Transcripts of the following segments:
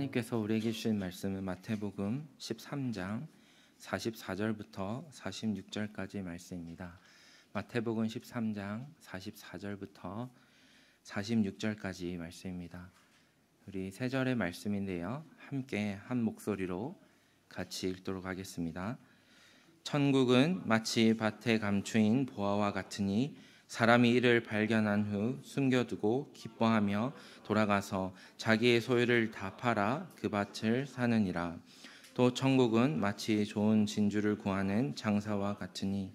하나님께서 우리에게 주신 말씀은 마태복음 13장 44절부터 46절까지 말씀입니다. 마태복음 13장 44절부터 46절까지 말씀입니다. 우리 세 절의 말씀인데요, 함께 한 목소리로 같이 읽도록 하겠습니다. 천국은 마치 밭에 감추인 보화와 같으니 사람이 이를 발견한 후 숨겨두고 기뻐하며 돌아가서 자기의 소유를 다 팔아 그 밭을 사느니라. 또 천국은 마치 좋은 진주를 구하는 장사와 같으니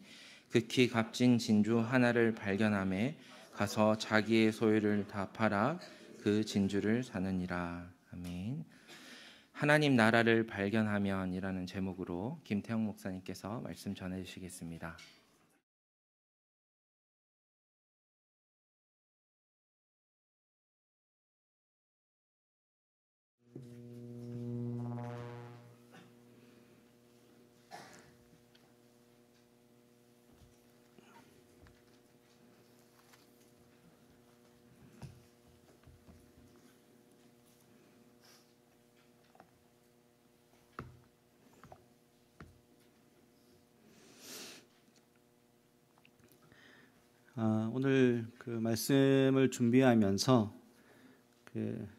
극히 값진 진주 하나를 발견하매 가서 자기의 소유를 다 팔아 그 진주를 사느니라. 아멘. 하나님 나라를 발견하면이라는 제목으로 김태형 목사님께서 말씀 전해주시겠습니다. 오늘 그 말씀을 준비하면서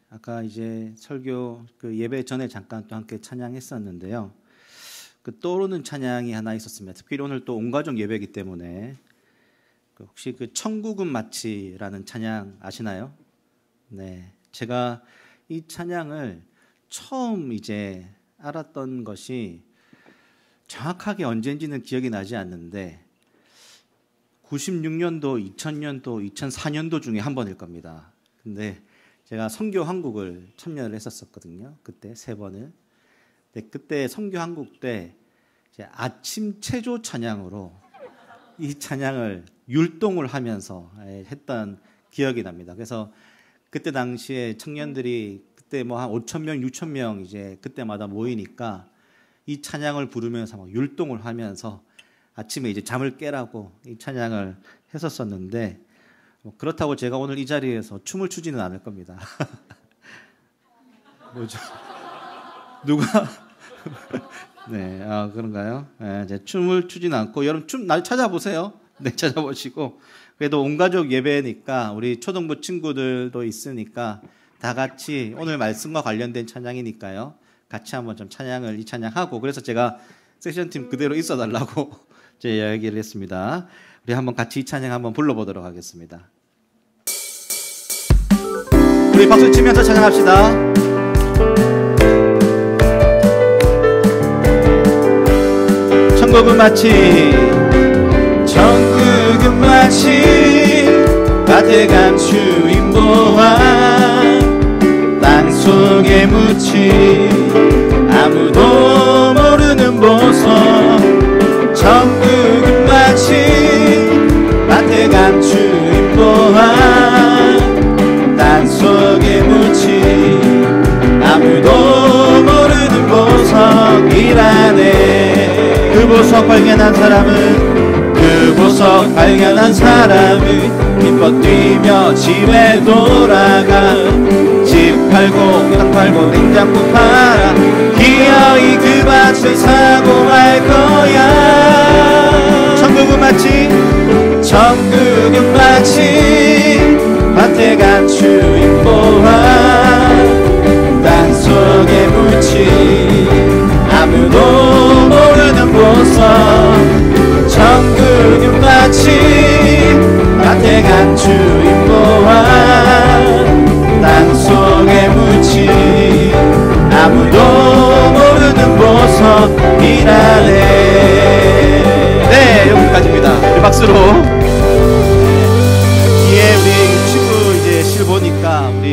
아까 이제 설교 예배 전에 잠깐 또 함께 찬양했었는데요. 떠오르는 찬양이 하나 있었습니다. 특별히 오늘 또 온가족 예배이기 때문에 혹시 천국은 마치라는 찬양 아시나요? 네, 제가 이 찬양을 처음 이제 알았던 것이 정확하게 언제인지는 기억이 나지 않는데 96년도, 2000년도, 2004년도 중에 한 번일 겁니다. 근데 제가 선교 한국을 참여를 했었거든요. 그때 3번을. 그때 선교 한국 때 이제 아침 체조 찬양으로 이 찬양을 율동을 하면서 했던 기억이 납니다. 그래서 그때 당시에 청년들이 그때 뭐 한 5,000명, 6,000명 이제 그때마다 모이니까 이 찬양을 부르면서 막 율동을 하면서 아침에 이제 잠을 깨라고 이 찬양을 했었었는데 그렇다고 제가 오늘 이 자리에서 춤을 추지는 않을 겁니다. 뭐죠? 누가? 네, 그런가요? 네, 춤을 추지는 않고 여러분 춤 날 찾아보세요. 네, 찾아보시고 그래도 온가족 예배니까 우리 초등부 친구들도 있으니까 다 같이 오늘 말씀과 관련된 찬양이니까요. 같이 한번 좀 이 찬양하고 그래서 제가 세션팀 그대로 있어달라고 제 이야기를 했습니다. 우리 한번 같이 이 찬양 한번 불러보도록 하겠습니다. 우리 박수 치면서 찬양합시다. 천국은 마치 밭에 감추인 보화 땅속에 묻힌 아무도 모르는 보석 천국은 마치 밭에 감추인 보화 땅속에 묻힌 아무도 모르는 보석이라네. 그 보석 발견한 사람은 기뻐 뛰며 집에 돌아가 집 팔고 땅 팔고 냉장고 팔아 기어이 그 밭을 사고 말 거야. 천국은 마치 밭에 감추인 보화 땅속에 묻힌 아무도 모르는 보석 천국은 마치 밭에 감추인 보화 땅속에 묻힌 아무도 모르는 보석이라네. 네, 여기까지입니다. 우리 박수로. 예, 우리 친구 이제 실 보니까 우리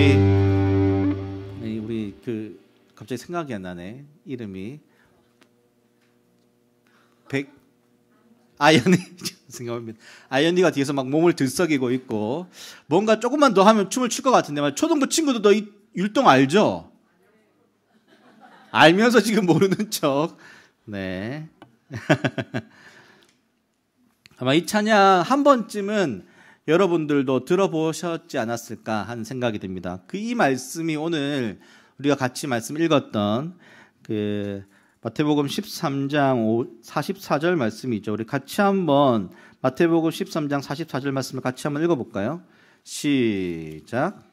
갑자기 생각이 안 나네. 이름이 아연이 생각합니다. 아연이가 뒤에서 막 몸을 들썩이고 있고 뭔가 조금만 더 하면 춤을 출 것 같은데 초등부 친구들도 이 율동 알죠? 알면서 지금 모르는 척. 네. 아마 이 찬양 한 번쯤은 여러분들도 들어보셨지 않았을까 하는 생각이 듭니다. 이 말씀이 오늘 우리가 같이 말씀 읽었던 그 마태복음 13장 44절 말씀이죠. 우리 같이 한번 마태복음 13장 44절 말씀을 같이 한번 읽어볼까요? 시작.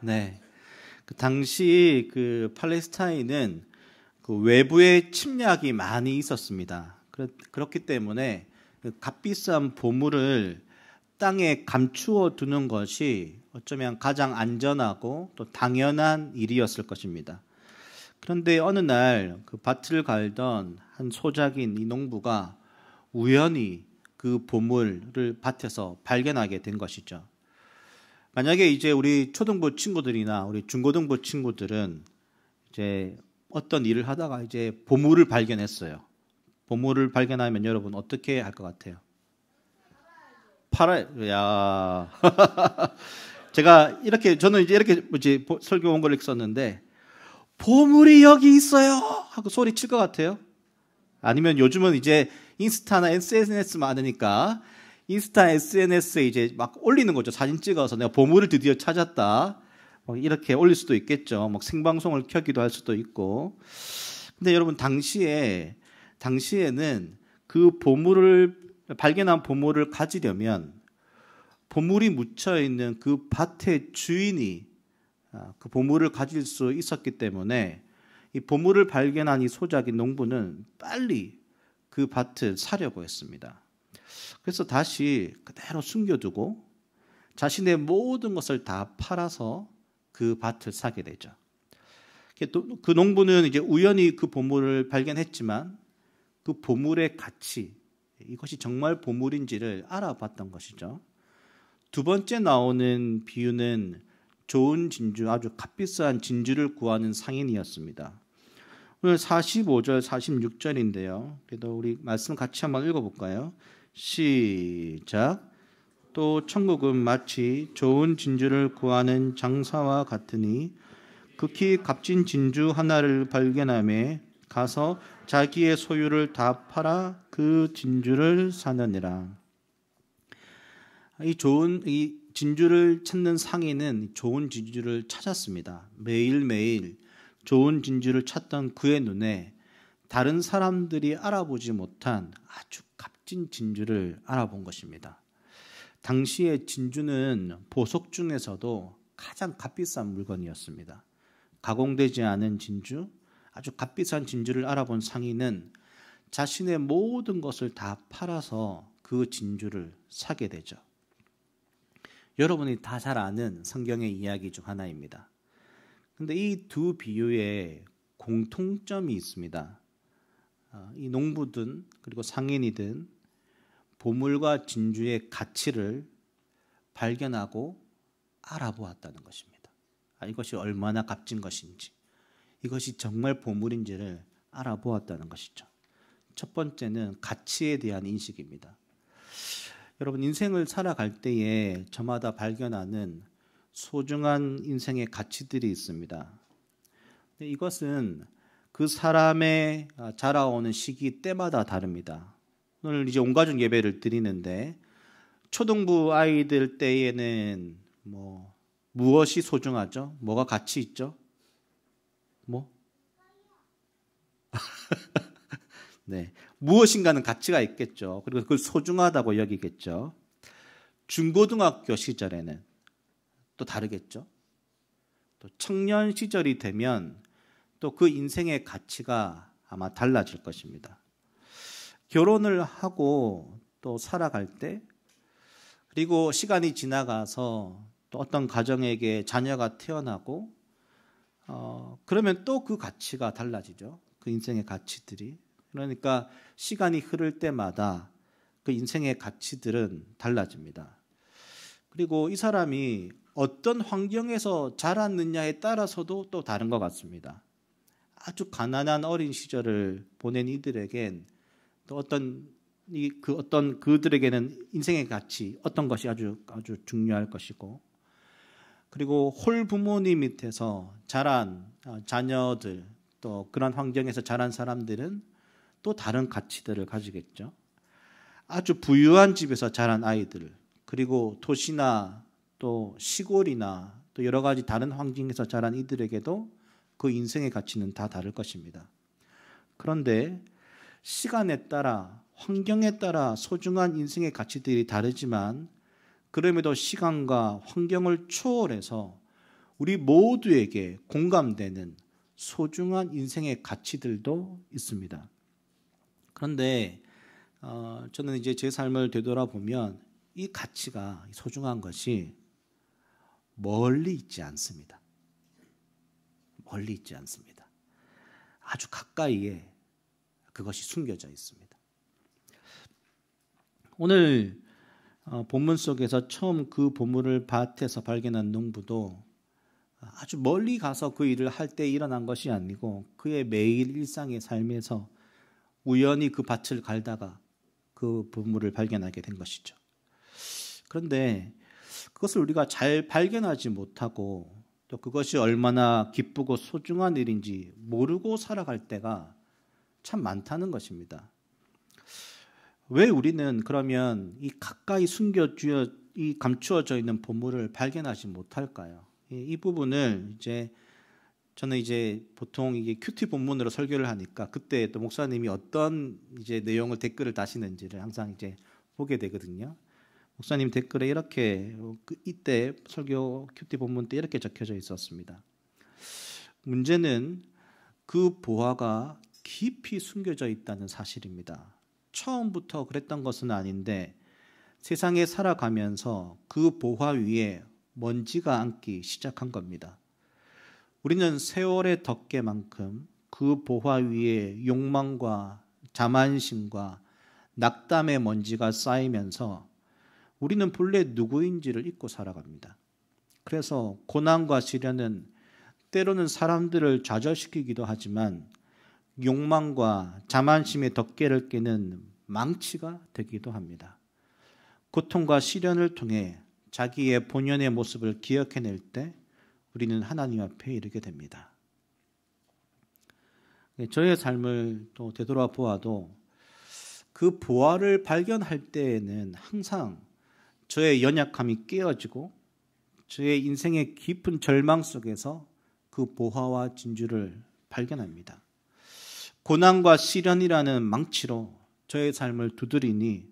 네. 그 당시 그 팔레스타인은 그 외부의 침략이 많이 있었습니다. 그렇기 때문에 그 값비싼 보물을 땅에 감추어 두는 것이 어쩌면 가장 안전하고 또 당연한 일이었을 것입니다. 그런데 어느 날 그 밭을 갈던 한 소작인 이 농부가 우연히 그 보물을 밭에서 발견하게 된 것이죠. 만약에 이제 우리 초등부 친구들이나 우리 중고등부 친구들은 이제 어떤 일을 하다가 이제 보물을 발견했어요. 보물을 발견하면 여러분 어떻게 할 것 같아요? 팔아야. 제가 이렇게 저는 이제 이렇게 뭐지 설교 원고를 썼는데 보물이 여기 있어요 하고 소리 칠 것 같아요. 아니면 요즘은 이제 인스타나 SNS 많으니까 인스타 SNS에 이제 막 올리는 거죠. 사진 찍어서 내가 보물을 드디어 찾았다. 이렇게 올릴 수도 있겠죠. 막 생방송을 켜기도 할 수도 있고. 근데 여러분 당시에는 그 발견한 보물을 가지려면 보물이 묻혀 있는 그 밭의 주인이 그 보물을 가질 수 있었기 때문에 이 보물을 발견한 이 소작인 농부는 빨리 그 밭을 사려고 했습니다. 그래서 다시 그대로 숨겨두고 자신의 모든 것을 다 팔아서 그 밭을 사게 되죠. 그 농부는 이제 우연히 그 보물을 발견했지만 그 보물의 가치, 이것이 정말 보물인지를 알아봤던 것이죠. 두 번째 나오는 비유는 좋은 진주, 아주 값비싼 진주를 구하는 상인이었습니다. 오늘 45절, 46절인데요. 그래도 우리 말씀 같이 한번 읽어볼까요? 시작. 또 천국은 마치 좋은 진주를 구하는 장사와 같으니 극히 값진 진주 하나를 발견하며 가서 자기의 소유를 다 팔아 그 진주를 사느니라. 이 진주를 찾는 상인은 좋은 진주를 찾았습니다. 매일매일 좋은 진주를 찾던 그의 눈에 다른 사람들이 알아보지 못한 아주 값진 진주를 알아본 것입니다. 당시의 진주는 보석 중에서도 가장 값비싼 물건이었습니다. 가공되지 않은 진주, 아주 값비싼 진주를 알아본 상인은 자신의 모든 것을 다 팔아서 그 진주를 사게 되죠. 여러분이 다 잘 아는 성경의 이야기 중 하나입니다. 그런데 이 두 비유에 공통점이 있습니다. 이 농부든 그리고 상인이든 보물과 진주의 가치를 발견하고 알아보았다는 것입니다. 이것이 얼마나 값진 것인지, 이것이 정말 보물인지를 알아보았다는 것이죠. 첫 번째는 가치에 대한 인식입니다. 여러분, 인생을 살아갈 때에 저마다 발견하는 소중한 인생의 가치들이 있습니다. 이것은 그 사람의 자라오는 시기 때마다 다릅니다. 오늘 이제 온가족 예배를 드리는데 초등부 아이들 때에는 무엇이 소중하죠? 뭐가 가치 있죠? 네, 무엇인가는 가치가 있겠죠. 그리고 그걸 소중하다고 여기겠죠. 중고등학교 시절에는 또 다르겠죠. 또 청년 시절이 되면 또 그 인생의 가치가 아마 달라질 것입니다. 결혼을 하고 또 살아갈 때, 그리고 시간이 지나가서 또 어떤 가정에게 자녀가 태어나고 그러면 또 그 가치가 달라지죠. 그 인생의 가치들이. 그러니까 시간이 흐를 때마다 그 인생의 가치들은 달라집니다. 그리고 이 사람이 어떤 환경에서 자랐느냐에 따라서도 또 다른 것 같습니다. 아주 가난한 어린 시절을 보낸 이들에겐 또 그들에게는 인생의 가치, 어떤 것이 아주 중요할 것이고, 그리고 홀 부모님 밑에서 자란 자녀들, 또 그런 환경에서 자란 사람들은 또 다른 가치들을 가지겠죠. 아주 부유한 집에서 자란 아이들, 그리고 도시나 또 시골이나 또 여러 가지 다른 환경에서 자란 이들에게도 그 인생의 가치는 다 다를 것입니다. 그런데 시간에 따라, 환경에 따라 소중한 인생의 가치들이 다르지만 그럼에도 시간과 환경을 초월해서 우리 모두에게 공감되는 소중한 인생의 가치들도 있습니다. 그런데 저는 이제 제 삶을 되돌아보면 이 가치가, 소중한 것이 멀리 있지 않습니다. 멀리 있지 않습니다. 아주 가까이에 그것이 숨겨져 있습니다. 오늘 본문 속에서 처음 그 보물을 밭에서 발견한 농부도 아주 멀리 가서 그 일을 할 때 일어난 것이 아니고 그의 매일 일상의 삶에서 우연히 그 밭을 갈다가 그 보물을 발견하게 된 것이죠. 그런데 그것을 우리가 잘 발견하지 못하고 또 그것이 얼마나 기쁘고 소중한 일인지 모르고 살아갈 때가 참 많다는 것입니다. 왜 우리는 그러면 이 가까이 이 감추어져 있는 보물을 발견하지 못할까요? 이 부분을 저는 보통 이게 큐티 본문으로 설교를 하니까 그때 또 목사님이 어떤 내용을 댓글을 다시는지를 항상 보게 되거든요. 목사님 댓글에 이렇게 이때 설교 큐티 본문 때 이렇게 적혀져 있었습니다. 문제는 그 보화가 깊이 숨겨져 있다는 사실입니다. 처음부터 그랬던 것은 아닌데 세상에 살아가면서 그 보화 위에 먼지가 앉기 시작한 겁니다. 우리는 세월의 덮개만큼 그 보화 위에 욕망과 자만심과 낙담의 먼지가 쌓이면서 우리는 본래 누구인지를 잊고 살아갑니다. 그래서 고난과 시련은 때로는 사람들을 좌절시키기도 하지만 욕망과 자만심의 덮개를 깨는 망치가 되기도 합니다. 고통과 시련을 통해 자기의 본연의 모습을 기억해낼 때 우리는 하나님 앞에 이르게 됩니다. 저의 삶을 또 되돌아보아도 그 보화를 발견할 때에는 항상 저의 연약함이 깨어지고 저의 인생의 깊은 절망 속에서 그 보화와 진주를 발견합니다. 고난과 시련이라는 망치로 저의 삶을 두드리니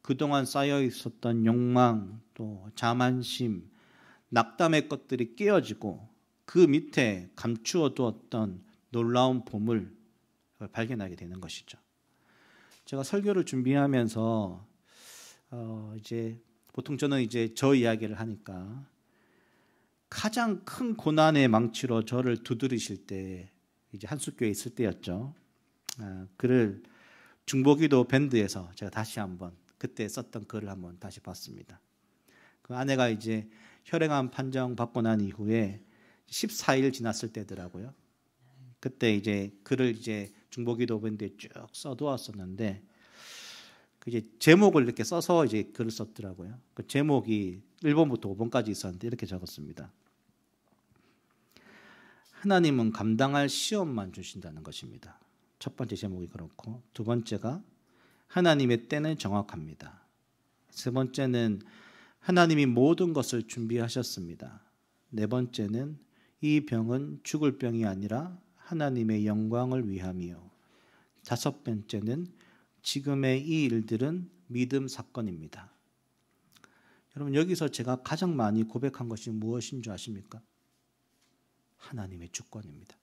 그동안 쌓여 있었던 욕망, 또 자만심, 낙담의 것들이 깨어지고 그 밑에 감추어 두었던 놀라운 보물을 발견하게 되는 것이죠. 제가 설교를 준비하면서 보통 저는 저 이야기를 하니까 가장 큰 고난의 망치로 저를 두드리실 때 한숫교에 있을 때였죠. 글을 중보기도 밴드에서 제가 다시 한번 그때 썼던 글을 한번 다시 봤습니다. 그 아내가 혈액암 판정 받고 난 이후에 14일 지났을 때더라고요. 그때 글을 중보기도 밴드에 쭉 써두었었는데 제목을 이렇게 써서 글을 썼더라고요. 그 제목이 1번부터 5번까지 있었는데 이렇게 적었습니다. 하나님은 감당할 시험만 주신다는 것입니다. 첫 번째 제목이 그렇고, 두 번째가 하나님의 때는 정확합니다. 세 번째는 하나님이 모든 것을 준비하셨습니다. 네 번째는 이 병은 죽을 병이 아니라 하나님의 영광을 위함이요. 다섯 번째는 지금의 이 일들은 믿음 사건입니다. 여러분, 여기서 제가 가장 많이 고백한 것이 무엇인 줄 아십니까? 하나님의 주권입니다.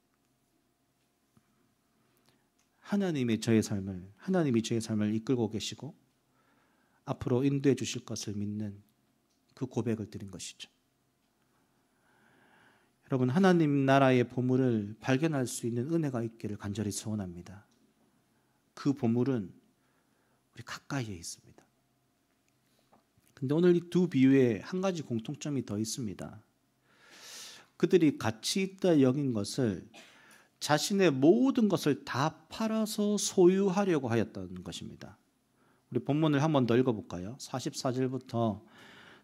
하나님이 저의 삶을 이끌고 계시고 앞으로 인도해 주실 것을 믿는 그 고백을 드린 것이죠. 여러분, 하나님 나라의 보물을 발견할 수 있는 은혜가 있기를 간절히 소원합니다. 그 보물은 우리 가까이에 있습니다. 근데 오늘 이 두 비유에 한 가지 공통점이 더 있습니다. 그들이 가치 있다 여긴 것을 자신의 모든 것을 다 팔아서 소유하려고 하였던 것입니다. 우리 본문을 한 번 더 읽어볼까요? 44절부터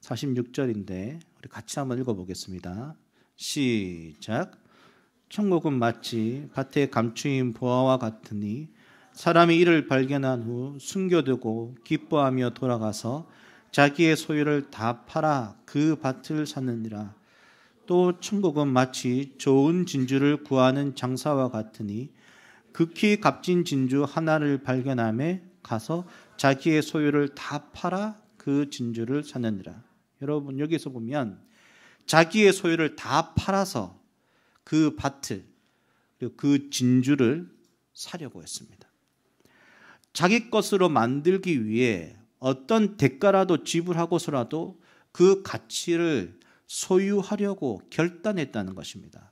46절인데 우리 같이 한번 읽어보겠습니다. 시작. 천국은 마치 밭에 감추인 보화와 같으니 사람이 이를 발견한 후 숨겨두고 기뻐하며 돌아가서 자기의 소유를 다 팔아 그 밭을 샀느니라. 또 천국은 마치 좋은 진주를 구하는 장사와 같으니 극히 값진 진주 하나를 발견함에 가서 자기의 소유를 다 팔아 그 진주를 샀느니라. 여러분, 여기서 보면 자기의 소유를 다 팔아서 그 밭을, 그리고 그 진주를 사려고 했습니다. 자기 것으로 만들기 위해 어떤 대가라도 지불하고서라도 그 가치를 소유하려고 결단했다는 것입니다.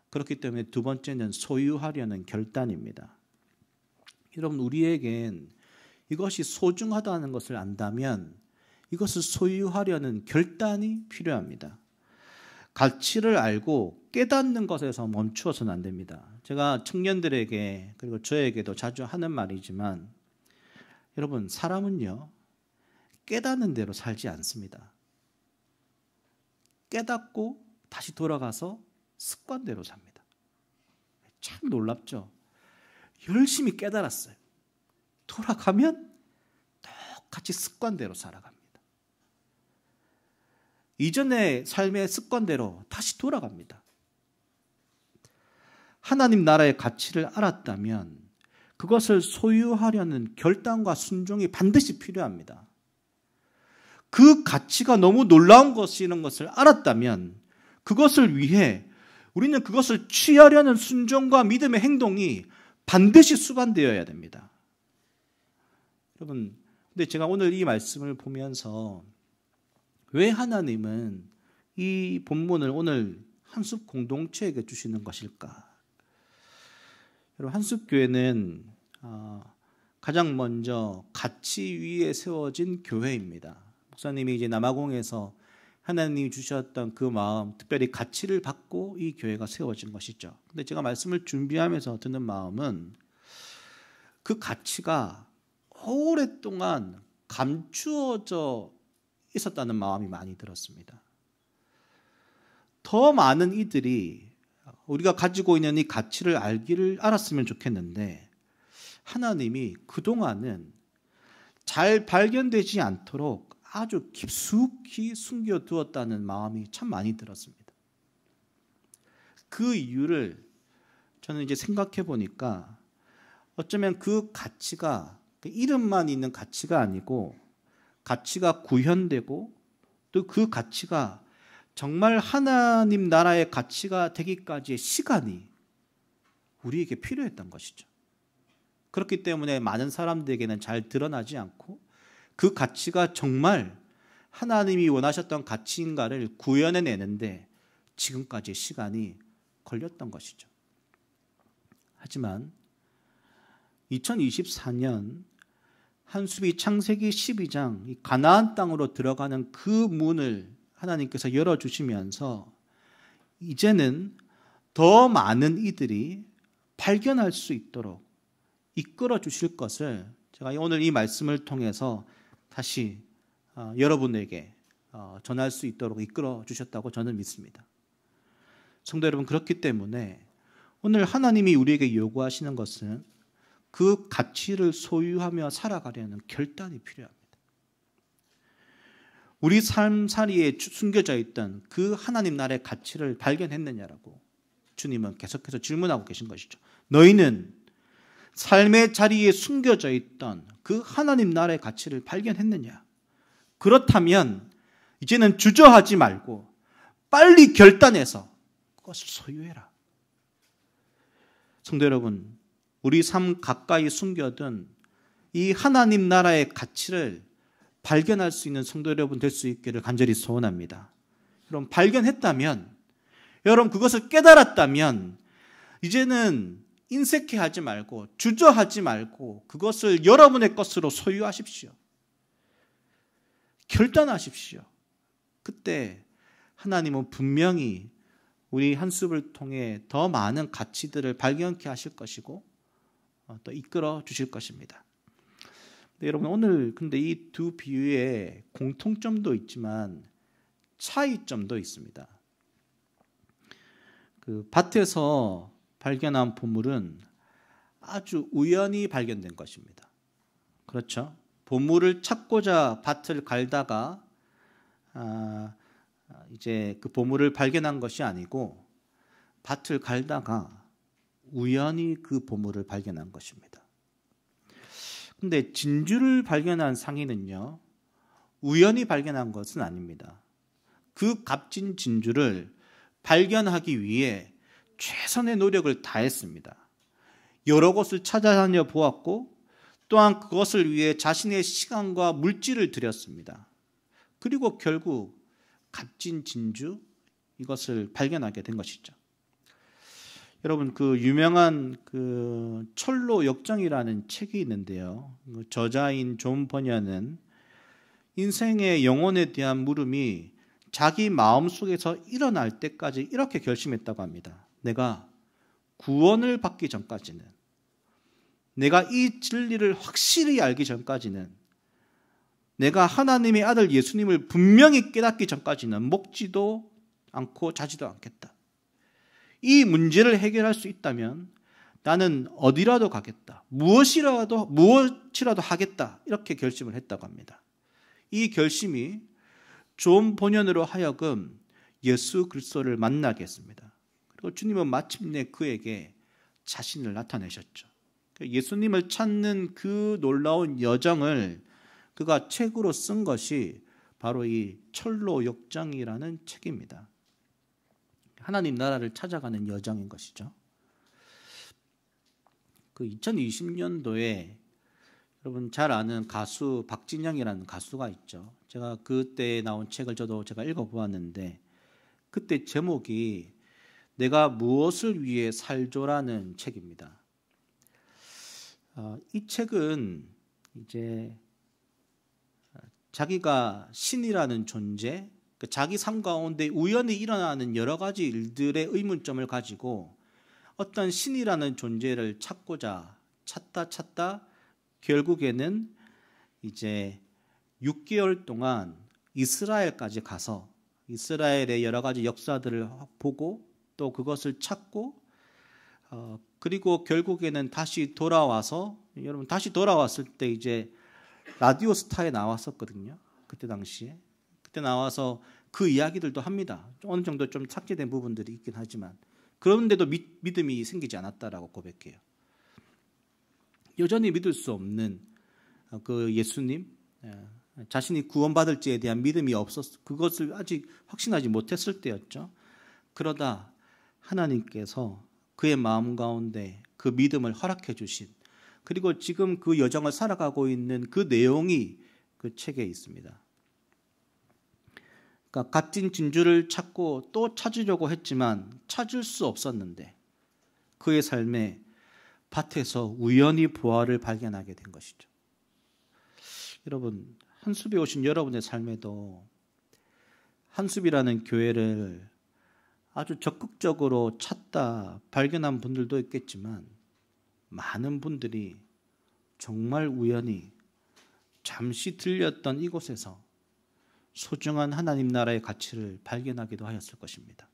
그렇기 때문에 두 번째는 소유하려는 결단입니다. 여러분, 우리에겐 이것이 소중하다는 것을 안다면 이것을 소유하려는 결단이 필요합니다. 가치를 알고 깨닫는 것에서 멈추어서는 안 됩니다. 제가 청년들에게 그리고 저에게도 자주 하는 말이지만, 여러분, 사람은요 깨닫는 대로 살지 않습니다. 깨닫고 다시 돌아가서 습관대로 삽니다. 참 놀랍죠? 열심히 깨달았어요. 돌아가면 똑같이 습관대로 살아갑니다. 이전의 삶의 습관대로 다시 돌아갑니다. 하나님 나라의 가치를 알았다면 그것을 소유하려는 결단과 순종이 반드시 필요합니다. 그 가치가 너무 놀라운 것이라는 것을 알았다면 그것을 위해 우리는 그것을 취하려는 순종과 믿음의 행동이 반드시 수반되어야 됩니다. 여러분, 근데 제가 오늘 이 말씀을 보면서 왜 하나님은 이 본문을 오늘 한숲 공동체에게 주시는 것일까? 여러분, 한숲교회는 가장 먼저 가치 위에 세워진 교회입니다. 목사님이 이제 남아공에서 하나님이 주셨던 그 마음, 특별히 가치를 받고 이 교회가 세워진 것이죠. 근데 제가 말씀을 준비하면서 드는 마음은 그 가치가 오랫동안 감추어져 있었다는 마음이 많이 들었습니다. 더 많은 이들이 우리가 가지고 있는 이 가치를 알았으면 좋겠는데 하나님이 그동안은 잘 발견되지 않도록 아주 깊숙이 숨겨두었다는 마음이 참 많이 들었습니다. 그 이유를 저는 이제 생각해 보니까 어쩌면 그 가치가 이름만 있는 가치가 아니고 가치가 구현되고 또 그 가치가 정말 하나님 나라의 가치가 되기까지의 시간이 우리에게 필요했던 것이죠. 그렇기 때문에 많은 사람들에게는 잘 드러나지 않고 그 가치가 정말 하나님이 원하셨던 가치인가를 구현해내는데 지금까지 시간이 걸렸던 것이죠. 하지만 2024년 한숲이 창세기 12장 가나안 땅으로 들어가는 그 문을 하나님께서 열어주시면서 이제는 더 많은 이들이 발견할 수 있도록 이끌어 주실 것을 제가 오늘 이 말씀을 통해서 다시 여러분에게 전할 수 있도록 이끌어 주셨다고 저는 믿습니다. 성도 여러분, 그렇기 때문에 오늘 하나님이 우리에게 요구하시는 것은 그 가치를 소유하며 살아가려는 결단이 필요합니다. 우리 삶사리에 숨겨져 있던 그 하나님 나라의 가치를 발견했느냐라고 주님은 계속해서 질문하고 계신 것이죠. 너희는 삶의 자리에 숨겨져 있던 그 하나님 나라의 가치를 발견했느냐? 그렇다면 이제는 주저하지 말고 빨리 결단해서 그것을 소유해라. 성도 여러분, 우리 삶 가까이 숨겨둔 이 하나님 나라의 가치를 발견할 수 있는 성도 여러분 될 수 있기를 간절히 소원합니다. 여러분, 발견했다면, 여러분 그것을 깨달았다면 이제는 인색해하지 말고 주저하지 말고 그것을 여러분의 것으로 소유하십시오. 결단하십시오. 그때 하나님은 분명히 우리 한숲을 통해 더 많은 가치들을 발견케 하실 것이고 또 이끌어 주실 것입니다. 네, 여러분, 오늘 근데 이 두 비유에 공통점도 있지만 차이점도 있습니다. 그 밭에서 발견한 보물은 아주 우연히 발견된 것입니다. 그렇죠? 보물을 찾고자 밭을 갈다가 이제 그 보물을 발견한 것이 아니고 밭을 갈다가 우연히 그 보물을 발견한 것입니다. 근데 진주를 발견한 상인은요, 우연히 발견한 것은 아닙니다. 그 값진 진주를 발견하기 위해 최선의 노력을 다했습니다. 여러 곳을 찾아다녀 보았고 또한 그것을 위해 자신의 시간과 물질을 들였습니다. 그리고 결국 값진 진주 이것을 발견하게 된 것이죠. 여러분, 그 유명한 그 철로 역정이라는 책이 있는데요. 저자인 존 버녀는 인생의 영혼에 대한 물음이 자기 마음속에서 일어날 때까지 이렇게 결심했다고 합니다. 내가 구원을 받기 전까지는, 내가 이 진리를 확실히 알기 전까지는, 내가 하나님의 아들 예수님을 분명히 깨닫기 전까지는 먹지도 않고 자지도 않겠다. 이 문제를 해결할 수 있다면 나는 어디라도 가겠다. 무엇이라도 하겠다. 이렇게 결심을 했다고 합니다. 이 결심이 존 버년으로 하여금 예수 그리스도를 만나게 했습니다. 그리고 주님은 마침내 그에게 자신을 나타내셨죠. 예수님을 찾는 그 놀라운 여정을 그가 책으로 쓴 것이 바로 이 철로 역정이라는 책입니다. 하나님 나라를 찾아가는 여정인 것이죠. 그 2020년도에 여러분 잘 아는 가수 박진영이라는 가수가 있죠. 제가 그때 나온 책을 제가 읽어보았는데 그때 제목이 내가 무엇을 위해 살조라는 책입니다. 이 책은 이제 자기가 신이라는 존재, 자기 삶 가운데 우연히 일어나는 여러 가지 일들의 의문점을 가지고 어떤 신이라는 존재를 찾다 결국에는 이제 6개월 동안 이스라엘까지 가서 이스라엘의 여러 가지 역사들을 보고 또 그것을 찾고 그리고 결국에는 다시 돌아와서 여러분 다시 돌아왔을 때 이제 라디오 스타에 나왔었거든요. 그때 당시에 그때 나와서 그 이야기들도 합니다. 어느 정도 좀 삭제된 부분들이 있긴 하지만 그런데도 믿음이 생기지 않았다라고 고백해요. 여전히 믿을 수 없는 그 예수님, 자신이 구원받을지에 대한 믿음이 그것을 아직 확신하지 못했을 때였죠. 그러다 하나님께서 그의 마음 가운데 그 믿음을 허락해 주신, 그리고 지금 그 여정을 살아가고 있는 그 내용이 그 책에 있습니다. 그러니까 값진 진주를 찾고 또 찾으려고 했지만 찾을 수 없었는데 그의 삶에 밭에서 우연히 보화를 발견하게 된 것이죠. 여러분, 한숲에 오신 여러분의 삶에도 한숲이라는 교회를 아주 적극적으로 찾다 발견한 분들도 있겠지만 많은 분들이 정말 우연히 잠시 들렸던 이곳에서 소중한 하나님 나라의 가치를 발견하기도 하였을 것입니다.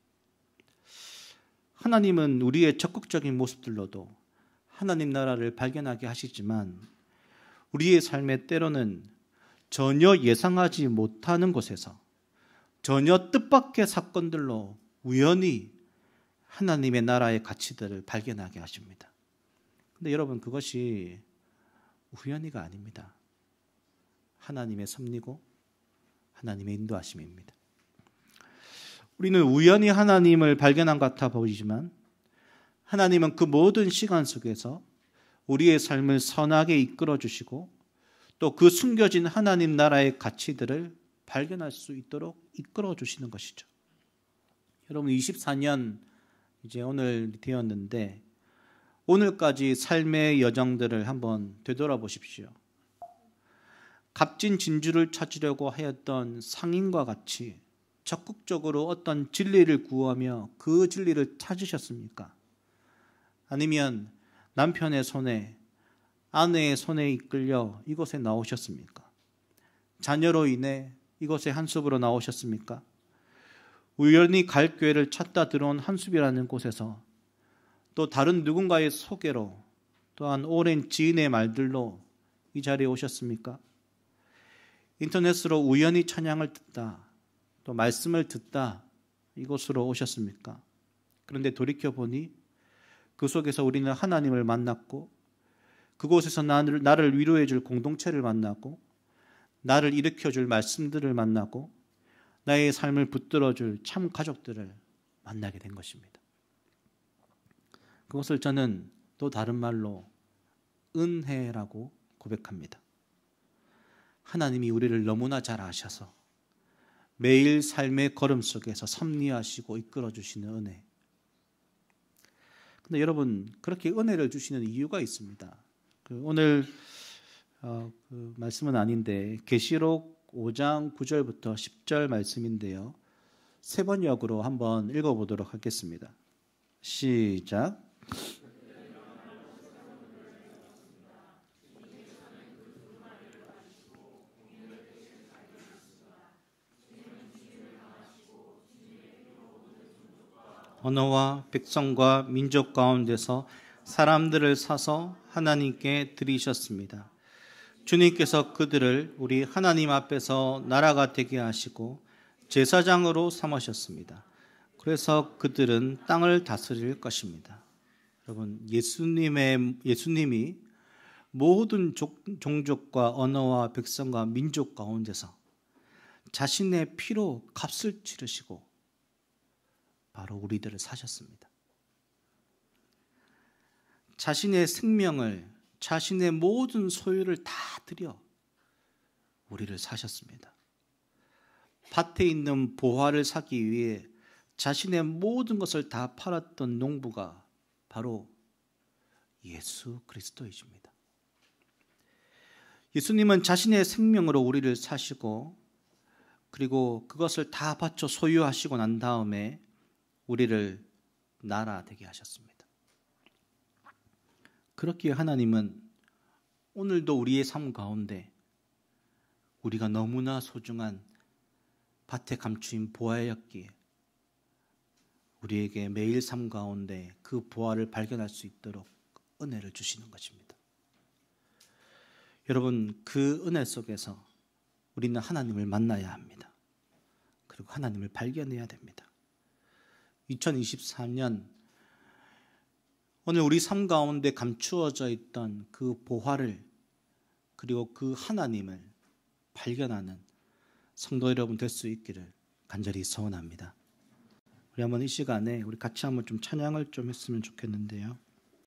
하나님은 우리의 적극적인 모습들로도 하나님 나라를 발견하게 하시지만 우리의 삶에 때로는 전혀 예상하지 못하는 곳에서 전혀 뜻밖의 사건들로 우연히 하나님의 나라의 가치들을 발견하게 하십니다. 근데 여러분, 그것이 우연히가 아닙니다. 하나님의 섭리고 하나님의 인도하심입니다. 우리는 우연히 하나님을 발견한 것 같아 보이지만 하나님은 그 모든 시간 속에서 우리의 삶을 선하게 이끌어 주시고 또 그 숨겨진 하나님 나라의 가치들을 발견할 수 있도록 이끌어 주시는 것이죠. 여러분, 24년 이제 오늘 되었는데 오늘까지 삶의 여정들을 한번 되돌아보십시오. 값진 진주를 찾으려고 하였던 상인과 같이 적극적으로 어떤 진리를 구하며 그 진리를 찾으셨습니까? 아니면 남편의 손에, 아내의 손에 이끌려 이곳에 나오셨습니까? 자녀로 인해 이곳에 한숲으로 나오셨습니까? 우연히 갈 교회를 찾다 들어온 한숲이라는 곳에서 또 다른 누군가의 소개로 또한 오랜 지인의 말들로 이 자리에 오셨습니까? 인터넷으로 우연히 찬양을 듣다, 또 말씀을 듣다 이곳으로 오셨습니까? 그런데 돌이켜보니 그 속에서 우리는 하나님을 만났고 그곳에서 나를 위로해 줄 공동체를 만나고 나를 일으켜 줄 말씀들을 만나고 나의 삶을 붙들어 줄 참 가족들을 만나게 된 것입니다. 그것을 저는 또 다른 말로 은혜라고 고백합니다. 하나님이 우리를 너무나 잘 아셔서 매일 삶의 걸음 속에서 섭리하시고 이끌어 주시는 은혜. 근데 여러분, 그렇게 은혜를 주시는 이유가 있습니다. 오늘 그 말씀은 아닌데 계시록 5장 9절부터 10절 말씀인데요. 세 번역으로 한번 읽어보도록 하겠습니다. 시작. 언어와 백성과 민족 가운데서 사람들을 사서 하나님께 드리셨습니다. 주님께서 그들을 우리 하나님 앞에서 나라가 되게 하시고 제사장으로 삼으셨습니다. 그래서 그들은 땅을 다스릴 것입니다. 여러분, 예수님이 모든 종족과 언어와 백성과 민족 가운데서 자신의 피로 값을 치르시고 바로 우리들을 사셨습니다. 자신의 생명을, 자신의 모든 소유를 다 드려 우리를 사셨습니다. 밭에 있는 보화를 사기 위해 자신의 모든 것을 다 팔았던 농부가 바로 예수 그리스도이십니다. 예수님은 자신의 생명으로 우리를 사시고 그리고 그것을 다 바쳐 소유하시고 난 다음에 우리를 나라 되게 하셨습니다. 그렇기에 하나님은 오늘도 우리의 삶 가운데 우리가 너무나 소중한 밭에 감추인 보화였기에 우리에게 매일 삶 가운데 그 보화를 발견할 수 있도록 은혜를 주시는 것입니다. 여러분, 그 은혜 속에서 우리는 하나님을 만나야 합니다. 그리고 하나님을 발견해야 됩니다. 2023년 오늘 우리 삶 가운데 감추어져 있던 그 보화를 그리고 그 하나님을 발견하는 성도 여러분 될 수 있기를 간절히 소원합니다. 우리 한번 이 시간에 우리 같이 한번 좀 찬양을 좀 했으면 좋겠는데요.